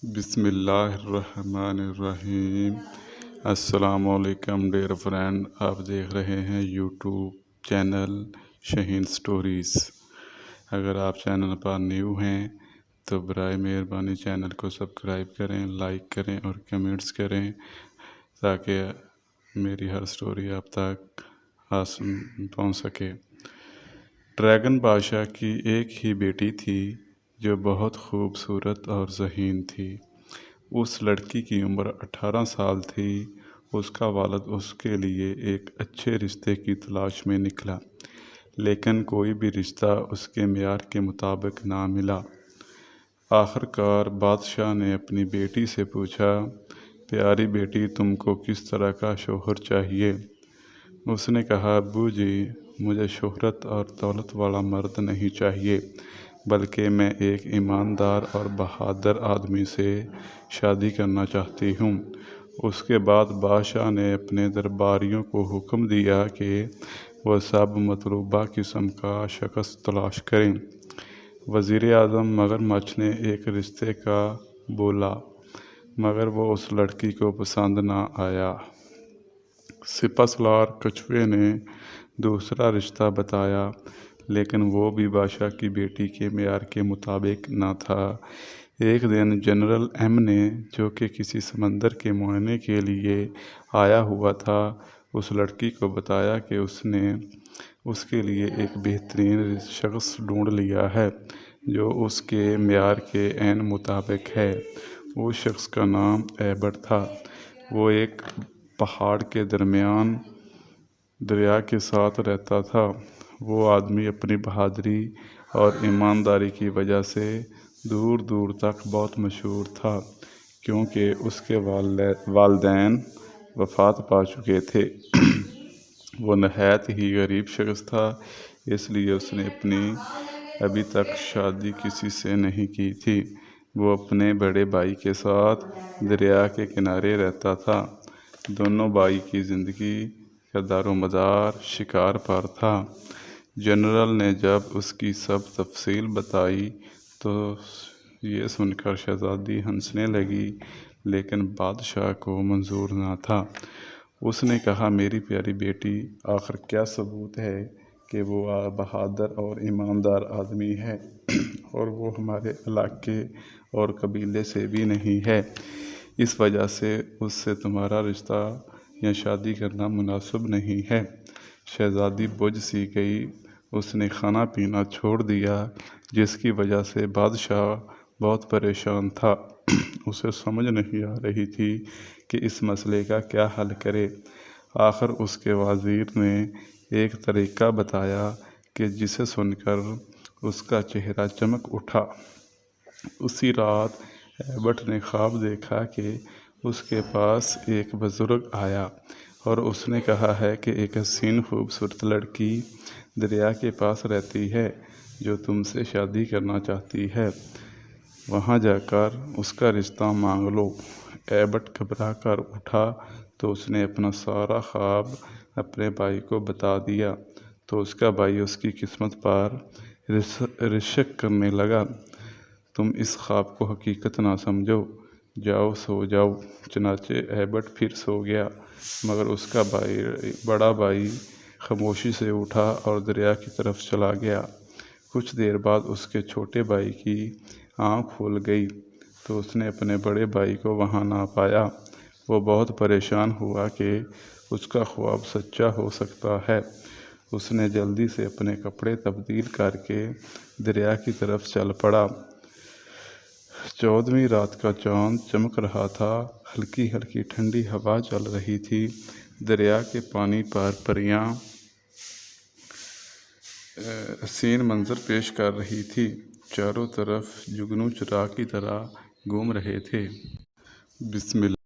بسم اللہ الرحمن الرحیم۔ السلام علیکم ڈیئر فرینڈ، آپ دیکھ رہے ہیں یوٹیوب چینل شہین سٹوریز۔ اگر آپ چینل پر نیو ہیں تو برائے مہربانی چینل کو سبسکرائب کریں، لائک کریں اور کمنٹس کریں تاکہ میری ہر سٹوری آپ تک پہنچ سکے۔ ڈریگن بادشاہ کی ایک ہی بیٹی تھی جو بہت خوبصورت اور ذہین تھی۔ اس لڑکی کی عمر 18 سال تھی۔ اس کا والد اس کے لیے ایک اچھے رشتے کی تلاش میں نکلا، لیکن کوئی بھی رشتہ اس کے معیار کے مطابق نہ ملا۔ آخر کار بادشاہ نے اپنی بیٹی سے پوچھا، پیاری بیٹی، تم کو کس طرح کا شوہر چاہیے؟ اس نے کہا، ابو جی، مجھے شہرت اور دولت والا مرد نہیں چاہیے، بلکہ میں ایک ایماندار اور بہادر آدمی سے شادی کرنا چاہتی ہوں۔ اس کے بعد بادشاہ نے اپنے درباریوں کو حکم دیا کہ وہ سب مطلوبہ قسم کا شخص تلاش کریں۔ وزیر اعظم مگرمچھ نے ایک رشتے کا بولا، مگر وہ اس لڑکی کو پسند نہ آیا۔ سپہ سالار کچھوے نے دوسرا رشتہ بتایا، لیکن وہ بھی بادشاہ کی بیٹی کے معیار کے مطابق نہ تھا۔ ایک دن جنرل ایم نے، جو کہ کسی سمندر کے معائنے کے لیے آیا ہوا تھا، اس لڑکی کو بتایا کہ اس نے اس کے لیے ایک بہترین شخص ڈھونڈ لیا ہے جو اس کے معیار کے عین مطابق ہے۔ اس شخص کا نام ایبٹ تھا۔ وہ ایک پہاڑ کے درمیان دریا کے ساتھ رہتا تھا۔ وہ آدمی اپنی بہادری اور ایمانداری کی وجہ سے دور دور تک بہت مشہور تھا، کیونکہ اس کے والدین وفات پا چکے تھے۔ وہ نہایت ہی غریب شخص تھا، اس لیے اس نے ابھی تک شادی کسی سے نہیں کی تھی۔ وہ اپنے بڑے بھائی کے ساتھ دریا کے کنارے رہتا تھا۔ دونوں بھائی کی زندگی کا دار و مدار شکار پر تھا۔ جنرل نے جب اس کی سب تفصیل بتائی تو یہ سن کر شہزادی ہنسنے لگی، لیکن بادشاہ کو منظور نہ تھا۔ اس نے کہا، میری پیاری بیٹی، آخر کیا ثبوت ہے کہ وہ بہادر اور ایماندار آدمی ہے اور وہ ہمارے علاقے اور قبیلے سے بھی نہیں ہے؟ اس وجہ سے اس سے تمہارا رشتہ یا شادی کرنا مناسب نہیں ہے۔ شہزادی بجھ سی گئی۔ اس نے کھانا پینا چھوڑ دیا، جس کی وجہ سے بادشاہ بہت پریشان تھا۔ اسے سمجھ نہیں آ رہی تھی کہ اس مسئلے کا کیا حل کرے۔ آخر اس کے وزیر نے ایک طریقہ بتایا کہ جسے سن کر اس کا چہرہ چمک اٹھا۔ اسی رات ایبٹ نے خواب دیکھا کہ اس کے پاس ایک بزرگ آیا اور اس نے کہا ہے کہ ایک حسین خوبصورت لڑکی دریا کے پاس رہتی ہے جو تم سے شادی کرنا چاہتی ہے۔ وہاں جا کر اس کا رشتہ مانگ لو۔ ایبٹ گھبرا کر اٹھا تو اس نے اپنا سارا خواب اپنے بھائی کو بتا دیا، تو اس کا بھائی اس کی قسمت پر رشک کرنے لگا۔ تم اس خواب کو حقیقت نہ سمجھو، جاؤ سو جاؤ۔ چنانچہ ایبٹ پھر سو گیا، مگر اس کا بڑا بھائی خاموشی سے اٹھا اور دریا کی طرف چلا گیا۔ کچھ دیر بعد اس کے چھوٹے بھائی کی آنکھ کھل گئی تو اس نے اپنے بڑے بھائی کو وہاں نہ پایا۔ وہ بہت پریشان ہوا کہ اس کا خواب سچا ہو سکتا ہے۔ اس نے جلدی سے اپنے کپڑے تبدیل کر کے دریا کی طرف چل پڑا۔ 14ویں رات کا چاند چمک رہا تھا، ہلکی ہلکی ٹھنڈی ہوا چل رہی تھی۔ دریا کے پانی پر پریاں حسین منظر پیش کر رہی تھیں، چاروں طرف جگنو چراغ کی طرح گھوم رہے تھے۔ بسم اللہ